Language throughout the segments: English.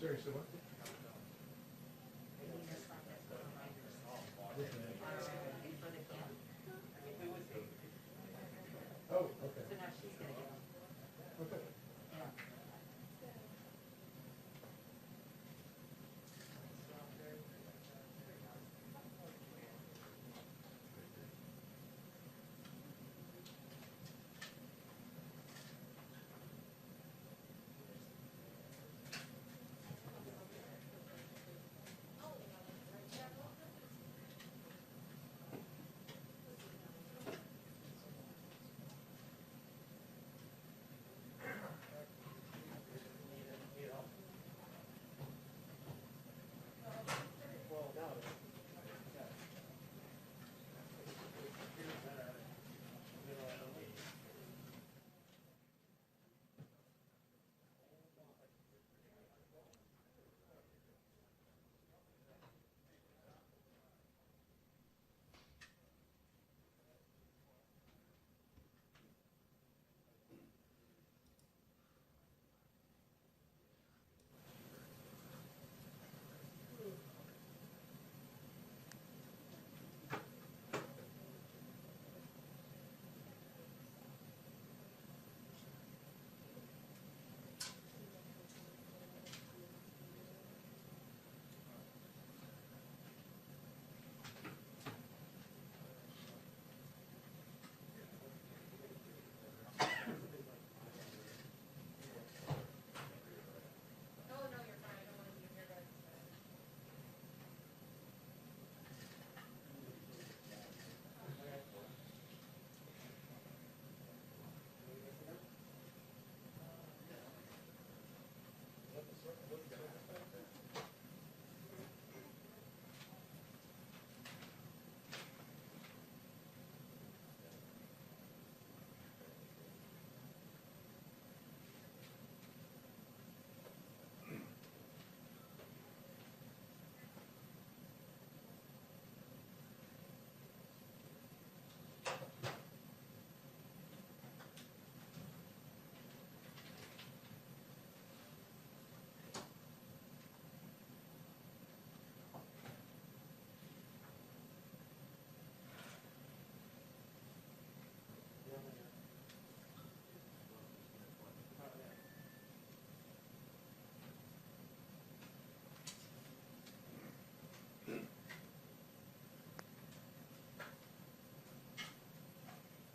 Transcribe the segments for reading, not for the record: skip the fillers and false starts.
Sorry, so what? Oh, okay. So now she's gonna get them. Okay. Yeah.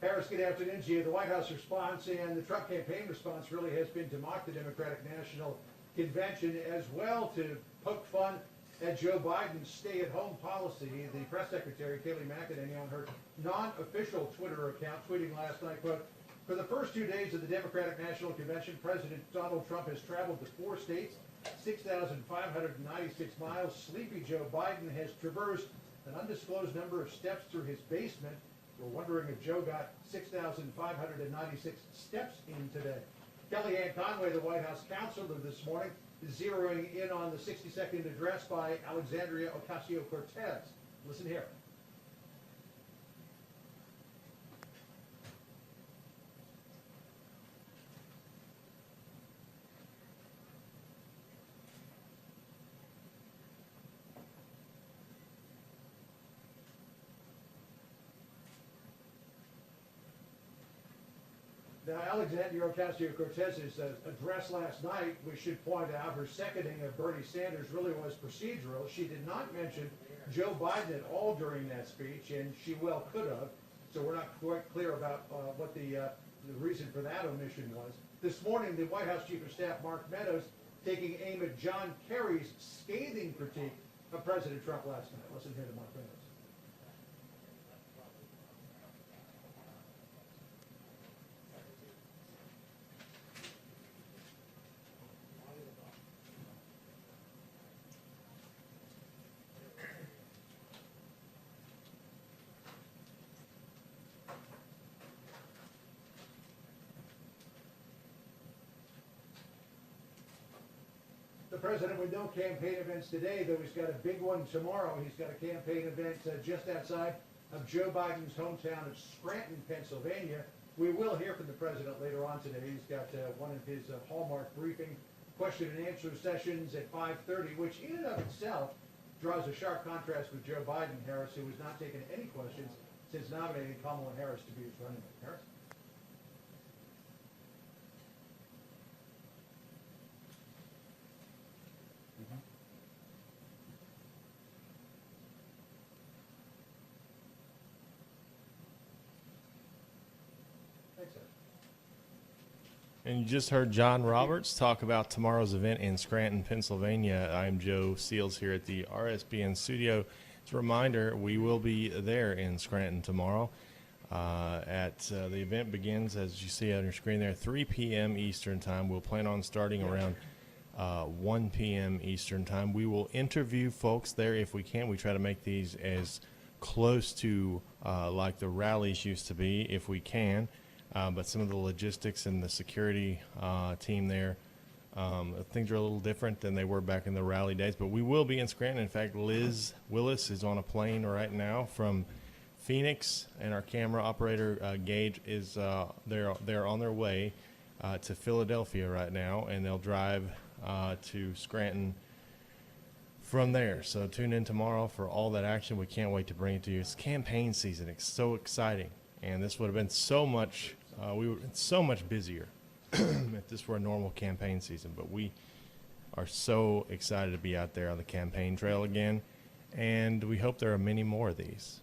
Harris, good afternoon to you. The White House response and the Trump campaign response really has been to mock the Democratic National Convention as well to poke fun at Joe Biden's stay-at-home policy. The press secretary, Kayleigh McEnany, on her non-official Twitter account, tweeting last night, quote, "For the first 2 days of the Democratic National Convention, President Donald Trump has traveled to 4 states, 6,596 miles. Sleepy Joe Biden has traversed an undisclosed number of steps through his basement. We're wondering if Joe got 6,596 steps in today." Kellyanne Conway, the White House counselor this morning, is zeroing in on the 60-second address by Alexandria Ocasio-Cortez. Listen here. Now, Alexandria Ocasio-Cortez's address last night, we should point out, her seconding of Bernie Sanders really was procedural. She did not mention Joe Biden at all during that speech, and she well could have. So we're not quite clear about what the reason for that omission was. This morning, the White House Chief of Staff, Mark Meadows, taking aim at John Kerry's scathing critique of President Trump last night. Listen here to Mark Meadows. The president with no campaign events today, though he's got a big one tomorrow. He's got a campaign event just outside of Joe Biden's hometown of Scranton, Pennsylvania. We will hear from the president later on today. He's got one of his hallmark briefing question and answer sessions at 5:30, which in and of itself draws a sharp contrast with Joe Biden, Harris, who has not taken any questions since nominating Kamala Harris to be his running mate. Harris? Thanks, sir. And you just heard John Roberts talk about tomorrow's event in Scranton, Pennsylvania. I'm Joe Seals here at the RSBN studio. As a reminder, we will be there in Scranton tomorrow. The event begins, as you see on your screen there, 3 p.m. Eastern Time. We'll plan on starting around 1 p.m. Eastern Time. We will interview folks there if we can. We try to make these as close to like the rallies used to be if we can. But some of the logistics and the security team there, things are a little different than they were back in the rally days. But we will be in Scranton. In fact, Liz Willis is on a plane right now from Phoenix, and our camera operator Gage is they're on their way to Philadelphia right now, and they'll drive to Scranton from there. So tune in tomorrow for all that action. We can't wait to bring it to you. It's campaign season. It's so exciting, and this would have been so much. We were so much busier if this were a normal campaign season. But we are so excited to be out there on the campaign trail again, and we hope there are many more of these.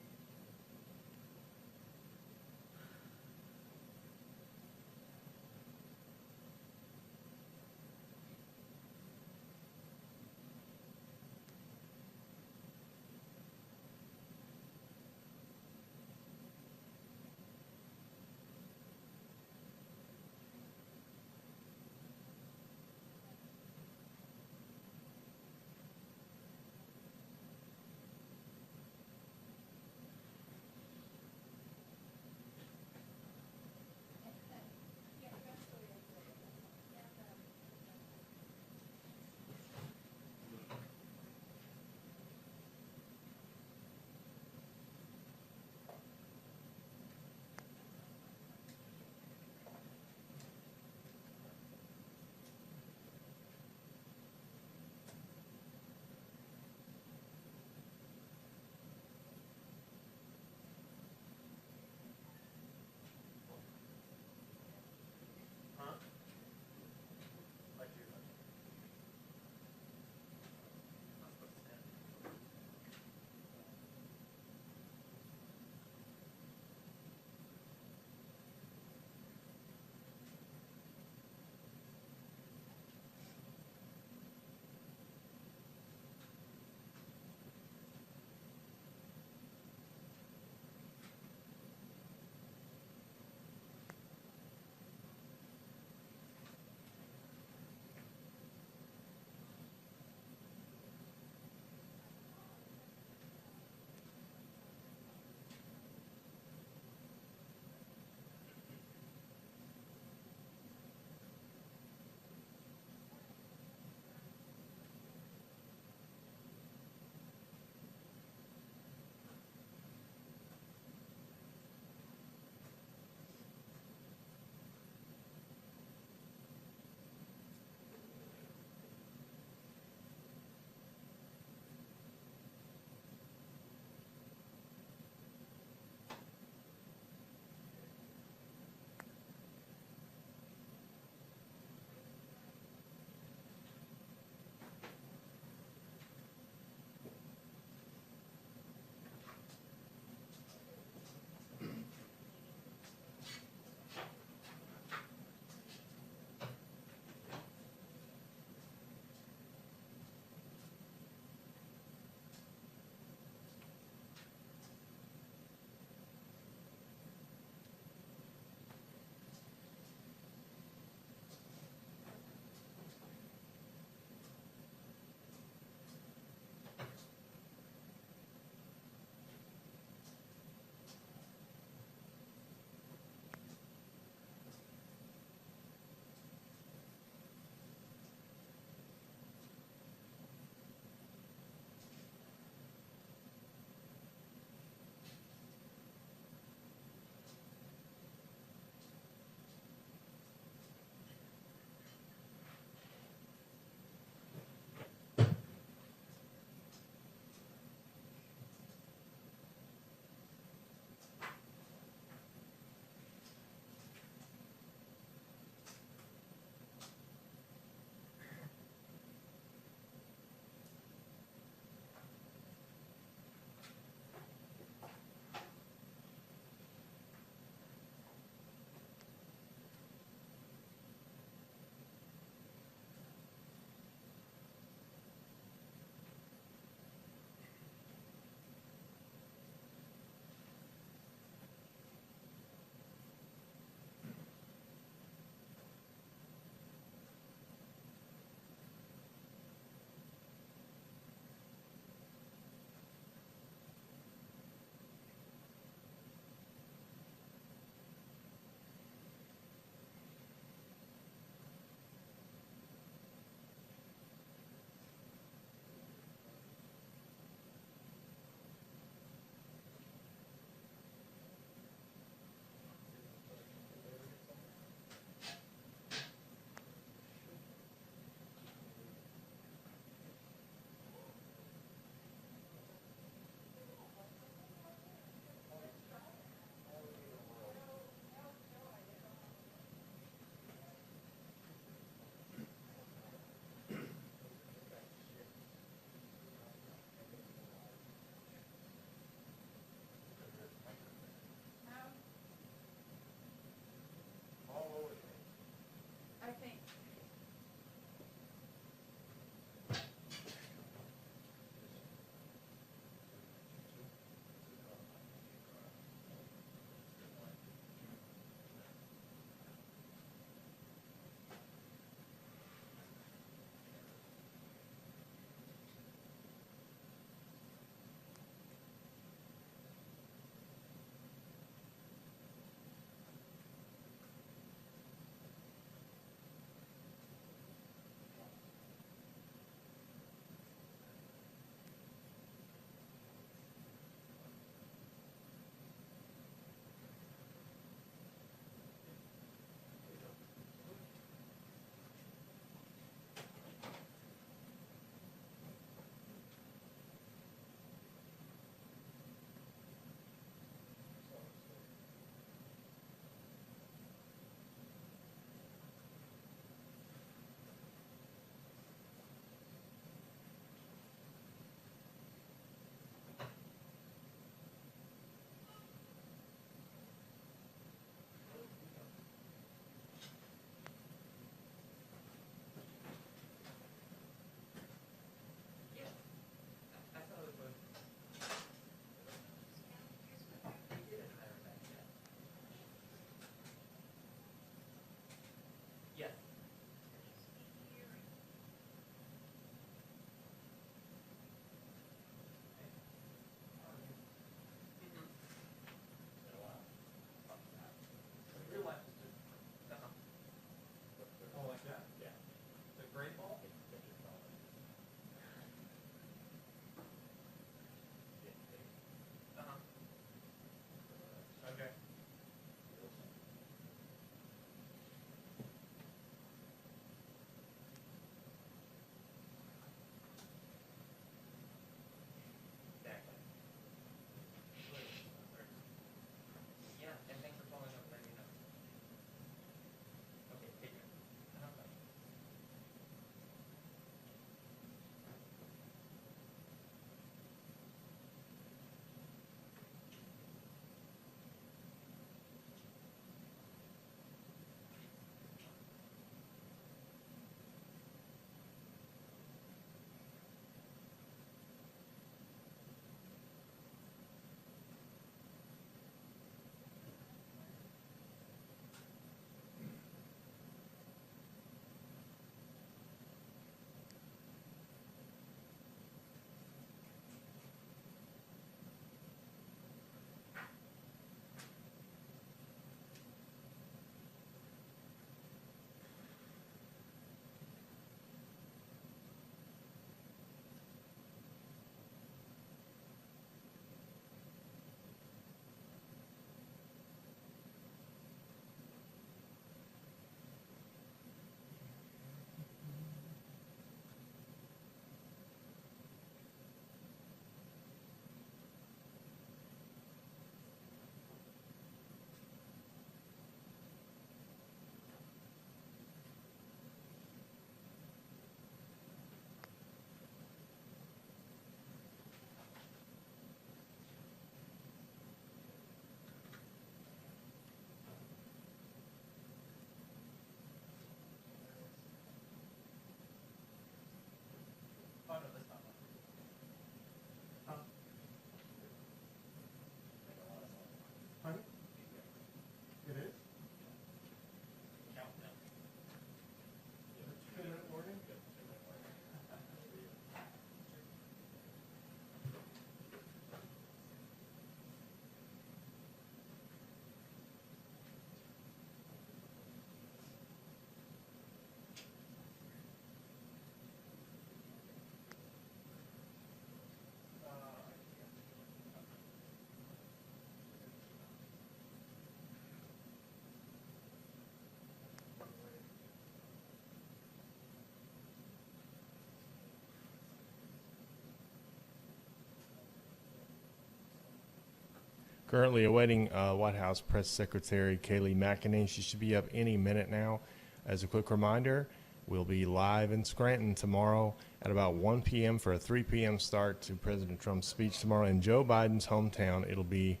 currently awaiting White House Press Secretary Kayleigh McEnany. She should be up any minute now. As a quick reminder, we'll be live in Scranton tomorrow at about 1 p.m. for a 3 p.m. start to President Trump's speech tomorrow in Joe Biden's hometown. It'll be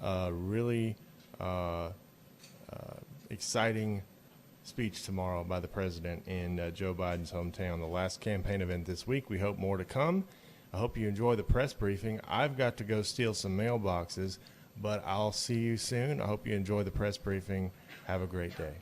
really exciting speech tomorrow by the president in Joe Biden's hometown. The last campaign event this week. We hope more to come. I hope you enjoy the press briefing. I've got to go steal some mailboxes, but I'll see you soon. I hope you enjoy the press briefing. Have a great day.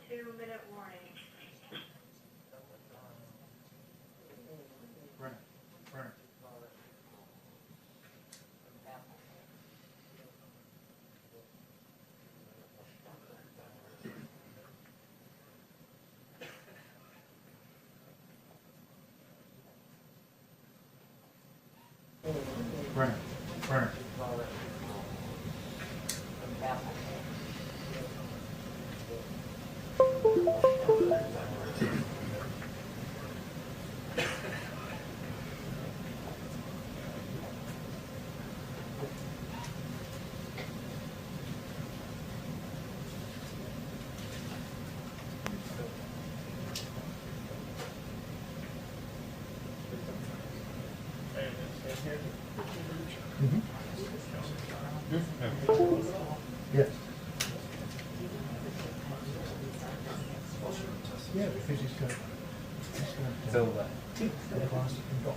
Two-minute warning. Burn. Yes. Yeah, because he's got So, the glass and go.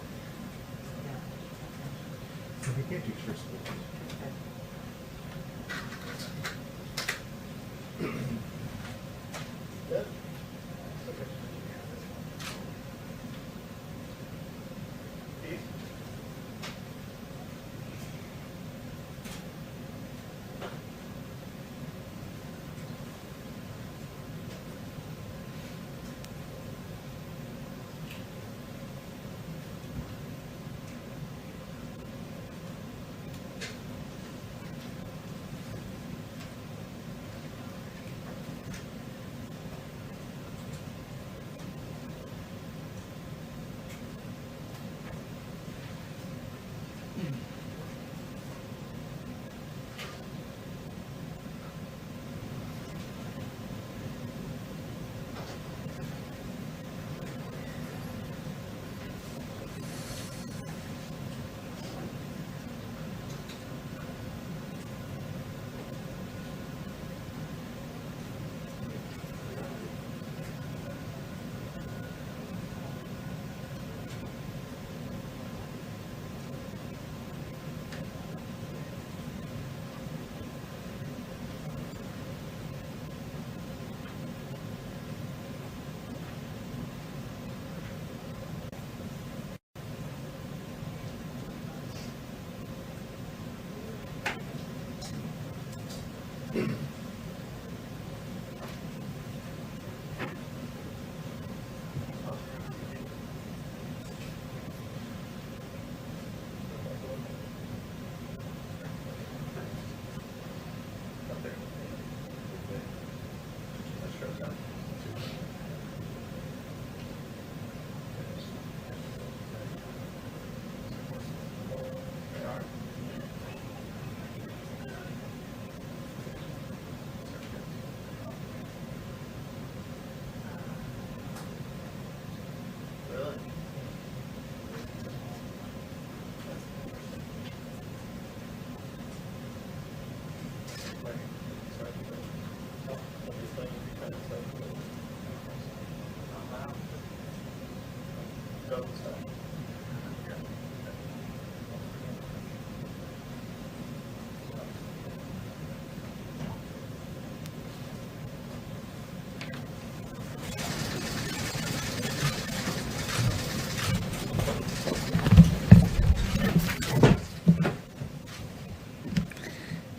So he can't do first.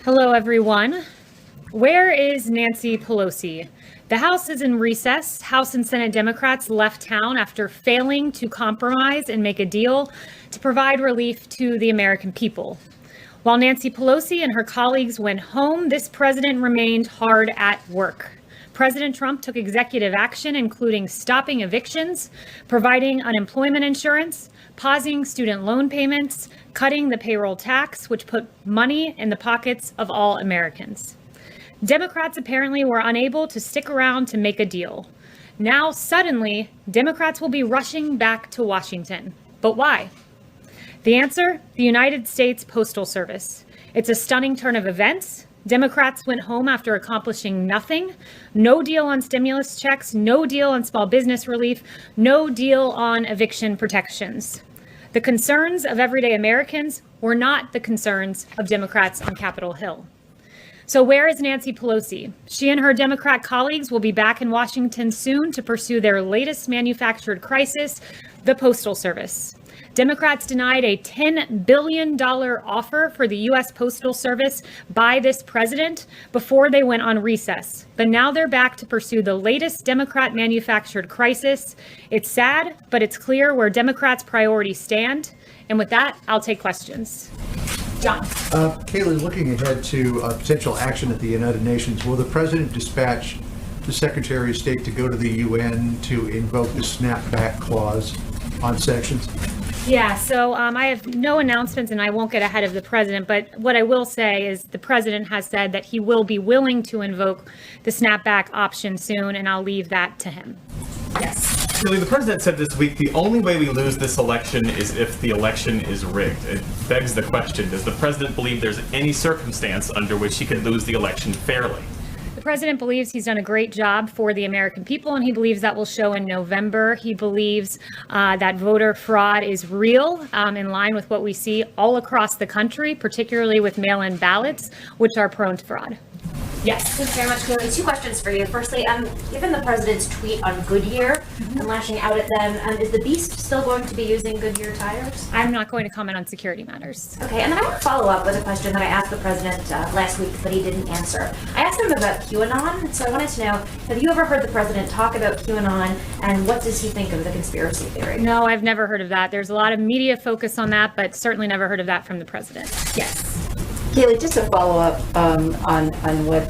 Hello, everyone. Where is Nancy Pelosi? The House is in recess. House and Senate Democrats left town after failing to compromise and make a deal to provide relief to the American people. While Nancy Pelosi and her colleagues went home, this president remained hard at work. President Trump took executive action, including stopping evictions, providing unemployment insurance, pausing student loan payments, cutting the payroll tax, which put money in the pockets of all Americans. Democrats apparently were unable to stick around to make a deal. Now, suddenly, Democrats will be rushing back to Washington. But why? The answer? The United States Postal Service. It's a stunning turn of events. Democrats went home after accomplishing nothing. No deal on stimulus checks, no deal on small business relief, no deal on eviction protections. The concerns of everyday Americans were not the concerns of Democrats on Capitol Hill. So where is Nancy Pelosi? She and her Democrat colleagues will be back in Washington soon to pursue their latest manufactured crisis, the Postal Service. Democrats denied a $10 billion offer for the U.S. Postal Service by this president before they went on recess. But now they're back to pursue the latest Democrat manufactured crisis. It's sad, but it's clear where Democrats' priorities stand. And with that, I'll take questions. John. Kayleigh, looking ahead to potential action at the United Nations, will the president dispatch the Secretary of State to go to the UN to invoke the snapback clause on sanctions? Yeah, so I have no announcements and I won't get ahead of the president, but what I will say is the president has said that he will be willing to invoke the snapback option soon, and I'll leave that to him. Yes. Kayleigh, the president said this week the only way we lose this election is if the election is rigged. It begs the question, does the president believe there's any circumstance under which he could lose the election fairly? The president believes he's done a great job for the American people, and he believes that will show in November. He believes that voter fraud is real, in line with what we see all across the country, particularly with mail-in ballots, which are prone to fraud. Yes. Thanks very much, Kayleigh. Two questions for you. Firstly, given the president's tweet on GoodYear and lashing out at them, is the Beast still going to be using GoodYear tires? I'm not going to comment on security matters. Okay, and then I want to follow up with a question that I asked the president last week, but he didn't answer. I asked him about QAnon, so I wanted to know, have you ever heard the president talk about QAnon, and what does he think of the conspiracy theory? No, I've never heard of that. There's a lot of media focus on that, but certainly never heard of that from the president. Yes. Kayleigh, just to follow up on what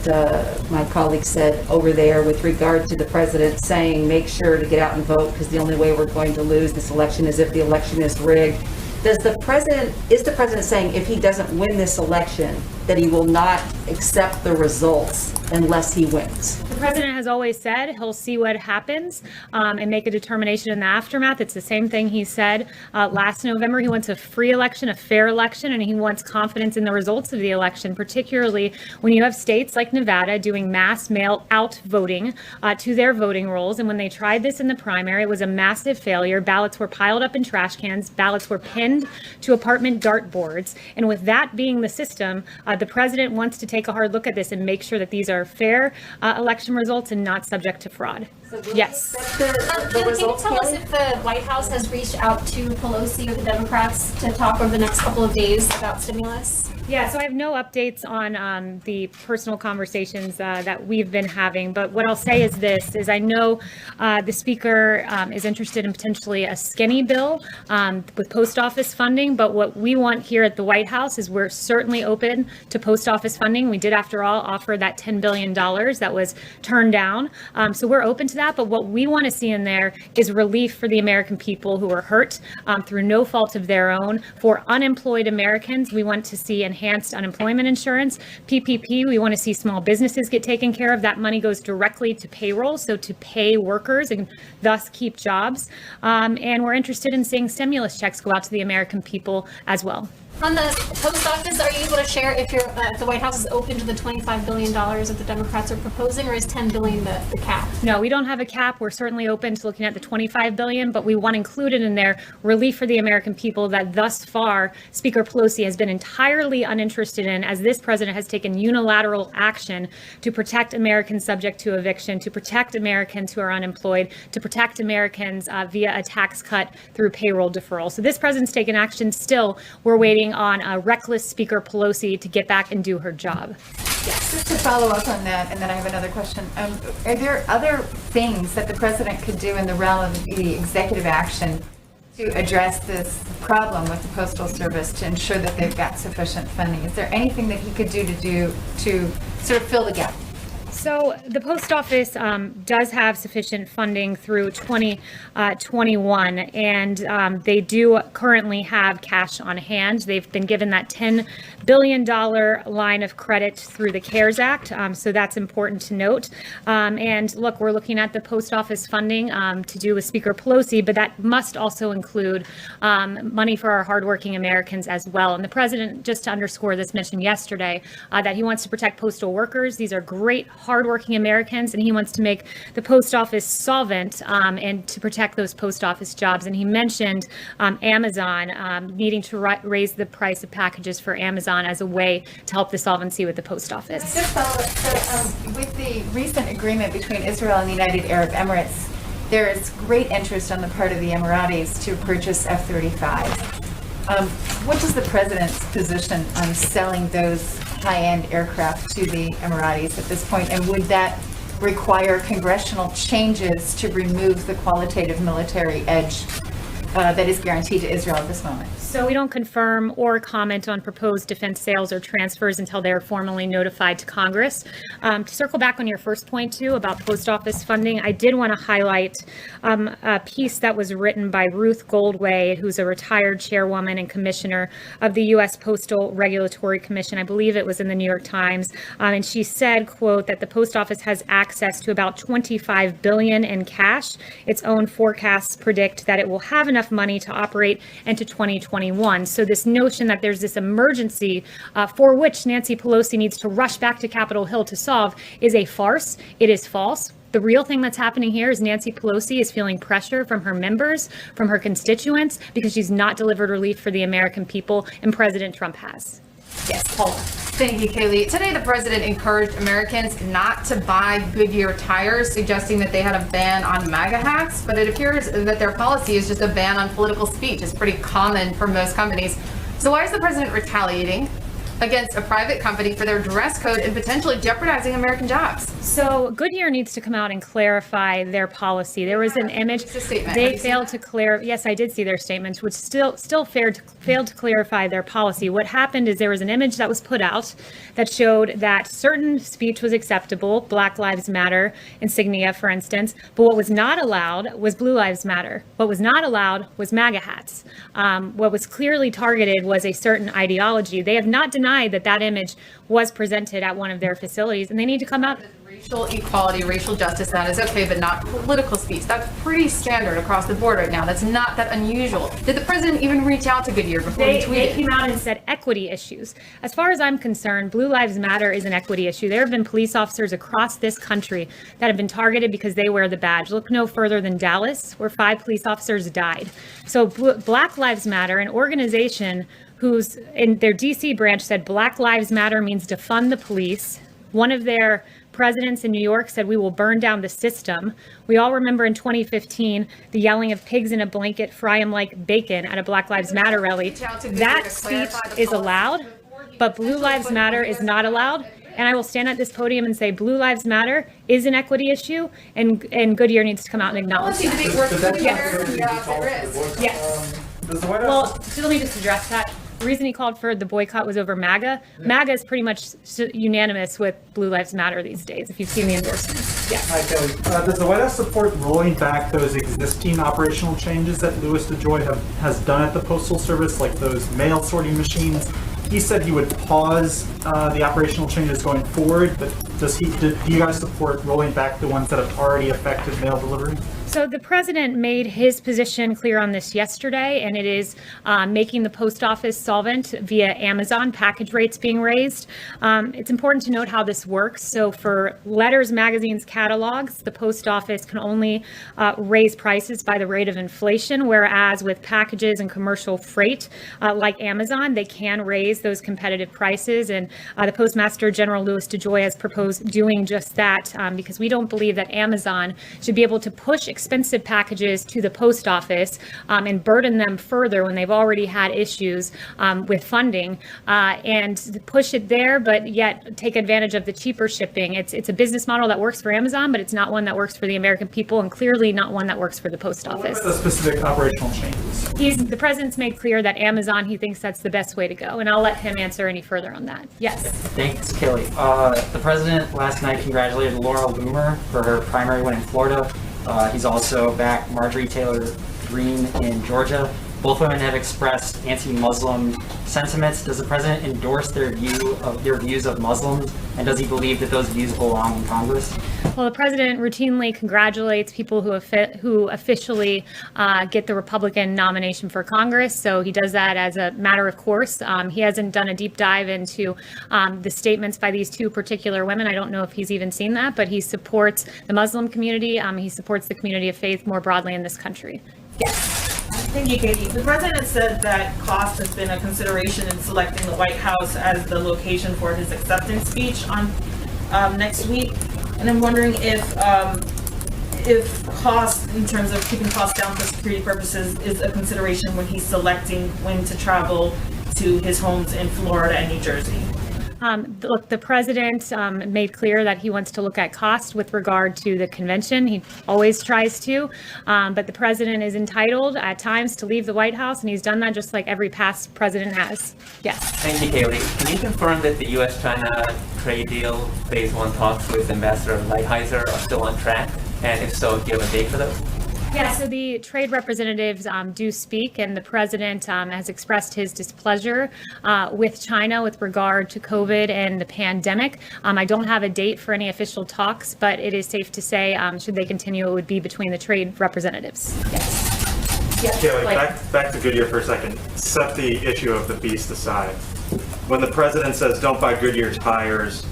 my colleague said over there with regard to the president saying, make sure to get out and vote because the only way we're going to lose this election is if the election is rigged. Is the president saying if he doesn't win this election that he will not accept the results unless he wins? The president has always said he'll see what happens and make a determination in the aftermath. It's the same thing he said last November. He wants a free election, a fair election, and he wants confidence in the results of the election, particularly when you have states like Nevada doing mass mail-out voting to their voting rolls. And when they tried this in the primary, it was a massive failure. Ballots were piled up in trash cans. Ballots were pinned to apartment dartboards. And with that being the system, the president wants to take a hard look at this and make sure that these are fair election results and not subject to fraud. So Yes. Can you results, tell us Kayleigh? if the White House has reached out to Pelosi or the Democrats to talk over the next couple of days about stimulus? Yeah, so I have no updates on the personal conversations that we've been having, but what I'll say is this, is I know the speaker is interested in potentially a skinny bill with post office funding, but what we want here at the White House is we're certainly open to post office funding. We did, after all, offer that $10 billion that was turned down. So we're open to that, but what we want to see in there is relief for the American people who are hurt through no fault of their own. For unemployed Americans, we want to see enhanced unemployment insurance. PPP, we want to see small businesses get taken care of. That money goes directly to payroll, so to pay workers and thus keep jobs. And we're interested in seeing stimulus checks go out to the American people as well. On the post office, are you able to share if the White House is open to the $25 billion that the Democrats are proposing, or is $10 billion the cap? No, we don't have a cap. We're certainly open to looking at the $25 billion, but we want included in there relief for the American people that thus far Speaker Pelosi has been entirely uninterested in, as this president has taken unilateral action to protect Americans subject to eviction, to protect Americans who are unemployed, to protect Americans via a tax cut through payroll deferral. So this president's taken action. Still, we're waiting waiting on reckless Speaker Pelosi to get back and do her job. Just to follow up on that, and then I have another question. Are there other things that the president could do in the realm of the executive action to address this problem with the Postal Service to ensure that they've got sufficient funding? Is there anything that he could do to sort of fill the gap? So the post office does have sufficient funding through 2021, and they do currently have cash on hand. They've been given that $10 billion line of credit through the CARES Act, so that's important to note. And look, we're looking at the post office funding to do with Speaker Pelosi, but that must also include money for our hardworking Americans as well. And the president, just to underscore this, mentioned yesterday that he wants to protect postal workers. These are great, hardworking Americans, and he wants to make the post office solvent and to protect those post office jobs. And he mentioned Amazon needing to raise the price of packages for Amazon as a way to help the solvency with the post office. Just follow up. So, with the recent agreement between Israel and the United Arab Emirates, there is great interest on the part of the Emiratis to purchase F-35. What is the president's position on selling those high-end aircraft to the Emiratis at this point? And would that require congressional changes to remove the qualitative military edge that is guaranteed to Israel at this moment? So we don't confirm or comment on proposed defense sales or transfers until they are formally notified to Congress. To circle back on your first point, too, about post office funding, I did want to highlight a piece that was written by Ruth Goldway, who's a retired chairwoman and commissioner of the U.S. Postal Regulatory Commission. I believe it was in the New York Times. And she said, quote, that the post office has access to about $25 billion in cash. Its own forecasts predict that it will have enough money to operate into 2021. So this notion that there's this emergency for which Nancy Pelosi needs to rush back to Capitol Hill to solve is a farce. It is false. The real thing that's happening here is Nancy Pelosi is feeling pressure from her members, from her constituents, because she's not delivered relief for the American people, and President Trump has. Yes, Paula. Thank you, Kayleigh. Today, the president encouraged Americans not to buy GoodYear tires, suggesting that they had a ban on MAGA hats, but it appears that their policy is just a ban on political speech. It's pretty common for most companies. So why is the president retaliating against a private company for their dress code and potentially jeopardizing American jobs? So GoodYear needs to come out and clarify their policy. There was an image. They failed to clarify. Yes, I did see their statements, which still failed to clarify their policy. What happened is there was an image that was put out that showed that certain speech was acceptable, Black Lives Matter insignia, for instance, but what was not allowed was Blue Lives Matter. What was not allowed was MAGA hats. What was clearly targeted was a certain ideology. They have not denied that image was presented at one of their facilities, and they need to come out. Racial equality, racial justice, that is okay, but not political speech. That's pretty standard across the board right now. That's not that unusual. Did the president even reach out to GoodYear before he tweeted? They came out and said equity issues. As far as I'm concerned, Blue Lives Matter is an equity issue. There have been police officers across this country that have been targeted because they wear the badge. Look no further than Dallas, where 5 police officers died. So Black Lives Matter, an organization who's in their DC branch, said Black Lives Matter means defund the police. One of their presidents in New York said we will burn down the system. We all remember in 2015 the yelling of pigs in a blanket, fry them like bacon at a Black Lives Matter rally. That speech is allowed, but Blue Lives Matter is not allowed. And I will stand at this podium and say Blue Lives Matter is an equity issue, and GoodYear needs to come out and acknowledge that. Yes. Well, so let me just address that. The reason he called for the boycott was over MAGA. MAGA is pretty much unanimous with Blue Lives Matter these days, if you've seen the endorsements. Yes. Hi, Kelly. Does the White House support rolling back those existing operational changes that Louis DeJoy has done at the Postal Service, like those mail sorting machines? He said he would pause the operational changes going forward, but do you guys support rolling back the ones that have already affected mail delivery? So the president made his position clear on this yesterday, and it is making the post office solvent via Amazon, package rates being raised. It's important to note how this works. So for letters, magazines, catalogs, the post office can only raise prices by the rate of inflation, whereas with packages and commercial freight like Amazon, they can raise those competitive prices. And the Postmaster General Louis DeJoy has proposed propose doing just that, because we don't believe that Amazon should be able to push expensive packages to the post office and burden them further when they've already had issues with funding, and push it there, but yet take advantage of the cheaper shipping. It's a business model that works for Amazon, but it's not one that works for the American people, and clearly not one that works for the post What office. about the specific operational changes? The president's made clear that Amazon, he thinks that's the best way to go, and I'll let him answer any further on that. Yes. Thanks, Kayleigh. The president last night congratulated Laura Loomer for her primary win in Florida. He's also backed Marjorie Taylor Greene in Georgia. Both women have expressed anti-Muslim sentiments. Does the president endorse their views of Muslims, and does he believe that those views belong in Congress? Well, the president routinely congratulates people who officially get the Republican nomination for Congress. So he does that as a matter of course. He hasn't done a deep dive into the statements by these two particular women. I don't know if he's even seen that, but he supports the Muslim community. He supports the community of faith more broadly in this country. Yes. Thank you, Katie. The president said that cost has been a consideration in selecting the White House as the location for his acceptance speech on next week. And I'm wondering if cost, in terms of keeping costs down for security purposes, is a consideration when he's selecting when to travel to his homes in Florida and New Jersey. Look, the president made clear that he wants to look at cost with regard to the convention. He always tries to, but the president is entitled at times to leave the White House, and he's done that just like every past president has. Yes. Thank you, Kayleigh. Can you confirm that the U.S.-China trade deal phase 1 talks with Ambassador Lighthizer are still on track? And if so, do you have a date for those? Yeah, so the trade representatives do speak, and the president has expressed his displeasure with China with regard to COVID and the pandemic. I don't have a date for any official talks, but it is safe to say, should they continue, it would be between the trade representatives. Yes. Yes. Kayleigh, back to Goodyear for a second. Set the issue of the beast aside. When the president says don't buy Goodyear tires,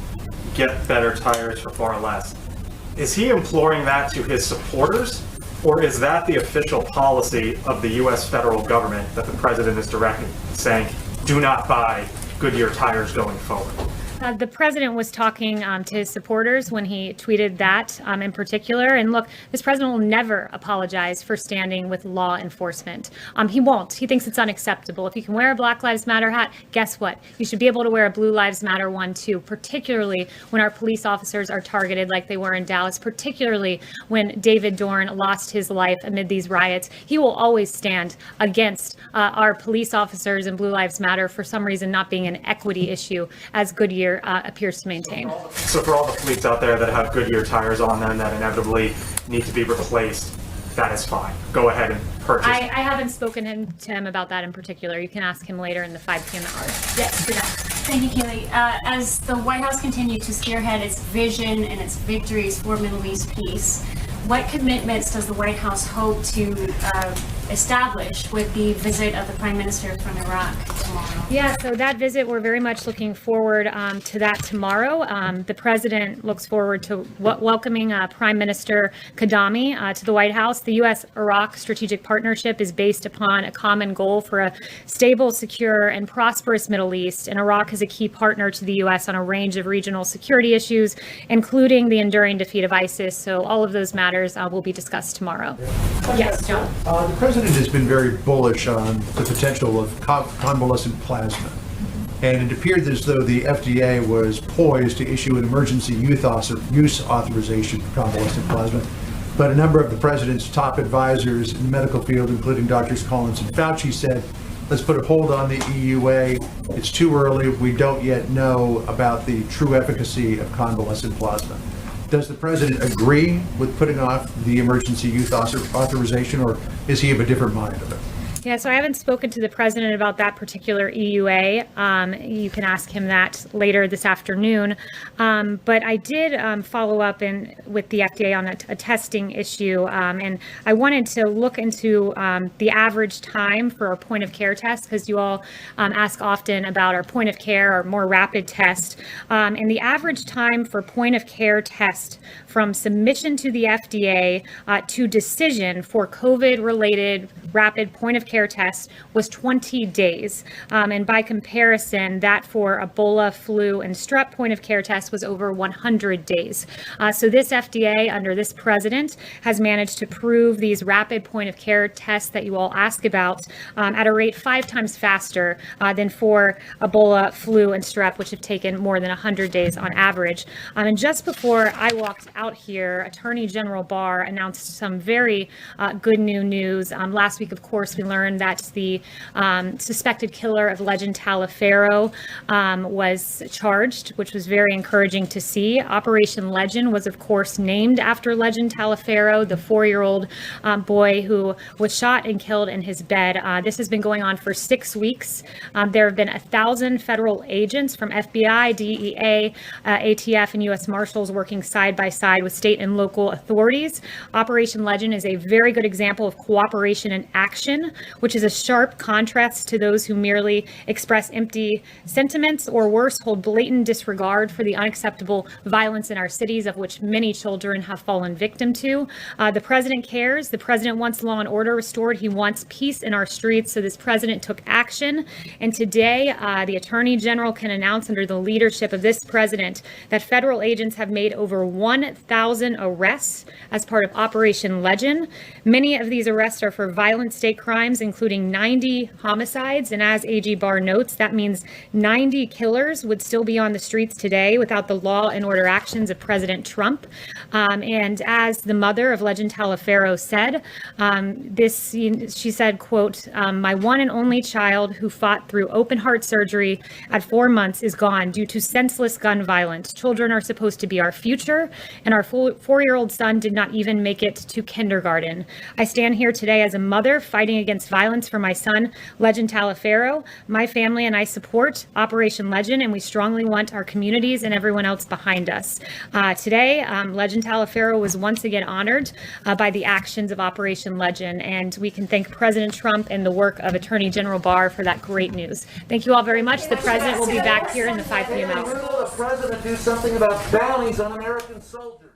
get better tires for far less, is he imploring that to his supporters? Or is that the official policy of the U.S. federal government that the president is directing, saying, do not buy Goodyear tires going forward? The president was talking to his supporters when he tweeted that in particular. And look, this president will never apologize for standing with law enforcement. He won't. He thinks it's unacceptable. If you can wear a Black Lives Matter hat, guess what? You should be able to wear a Blue Lives Matter one too, particularly when our police officers are targeted like they were in Dallas, particularly when David Dorn lost his life amid these riots. He will always stand against our police officers and Blue Lives Matter for some reason not being an equity issue, as Goodyear appears to maintain. So for all the fleets out there that have Goodyear tires on them that inevitably need to be replaced, that is fine. Go ahead and purchase. I haven't spoken to him about that in particular. You can ask him later in the 5 p.m. hour. Yes, Thank you, Kayleigh. As the White House continued to spearhead its vision and its victories for Middle East peace, what commitments does the White House hope to establish with the visit of the Prime Minister from Iraq tomorrow? Yeah, so that visit, we're very much looking forward to that tomorrow. The president looks forward to welcoming Prime Minister Kadami to the White House. The U.S.-Iraq strategic partnership is based upon a common goal for a stable, secure, and prosperous Middle East, and Iraq is a key partner to the U.S. on a range of regional security issues, including the enduring defeat of ISIS. So all of those matters will be discussed tomorrow. Yes, John. The president has been very bullish on the potential of convalescent plasma. And it appeared as though the FDA was poised to issue an emergency use authorization for convalescent plasma. But a number of the president's top advisors in the medical field, including Drs. Collins and Fauci, said, let's put a hold on the EUA. It's too early. We don't yet know about the true efficacy of convalescent plasma. Does the president agree with putting off the emergency use authorization, or is he of a different mind of it? Yeah, so I haven't spoken to the president about that particular EUA. You can ask him that later this afternoon. But I did follow up with the FDA on a testing issue, and I wanted to look into the average time for our point of care test, because you all ask often about our point of care, our more rapid test. And the average time for point of care test from submission to the FDA to decision for COVID-related rapid point of care test was 20 days. And by comparison, that for Ebola, flu, and strep point of care test was over 100 days. So this FDA under this president has managed to prove these rapid point of care tests that you all ask about at a rate 5 times faster than for Ebola, flu, and strep, which have taken more than 100 days on average. And just before I walked out here, Attorney General Barr announced some very good new news. Last week, of course, we learned that the suspected killer of Legend Taliaferro was charged, which was very encouraging to see. Operation Legend was, of course, named after Legend Taliaferro, the 4-year-old boy who was shot and killed in his bed. This has been going on for 6 weeks. There have been 1,000 federal agents from FBI, DEA, ATF, and U.S. Marshals working side by side with state and local authorities. Operation Legend is a very good example of cooperation in action, which is a sharp contrast to those who merely express empty sentiments or worse, hold blatant disregard for the unacceptable violence in our cities, of which many children have fallen victim to. The president cares. The president wants law and order restored. He wants peace in our streets. So this president took action. And today, the Attorney General can announce under the leadership of this president that federal agents have made over 1,000 arrests as part of Operation Legend. Many of these arrests are for violent state crimes, including 90 homicides. And as AG Barr notes, that means 90 killers would still be on the streets today without the law and order actions of President Trump. And as the mother of Legend Taliaferro said, she said, quote, "My one and only child who fought through open heart surgery at 4 months is gone due to senseless gun violence. Children are supposed to be our future, and our 4-year-old son did not even make it to kindergarten. I stand here today as a mother fighting against violence for my son, Legend Taliaferro. My family and I support Operation Legend, and we strongly want our communities and everyone else behind us." Today, Legend Taliaferro was once again honored by the actions of Operation Legend, and we can thank President Trump and the work of Attorney General Barr for that great news. Thank you all very much. The president will be back here in the 5 p.m. hour. Will the president do something about bounties on American soldiers?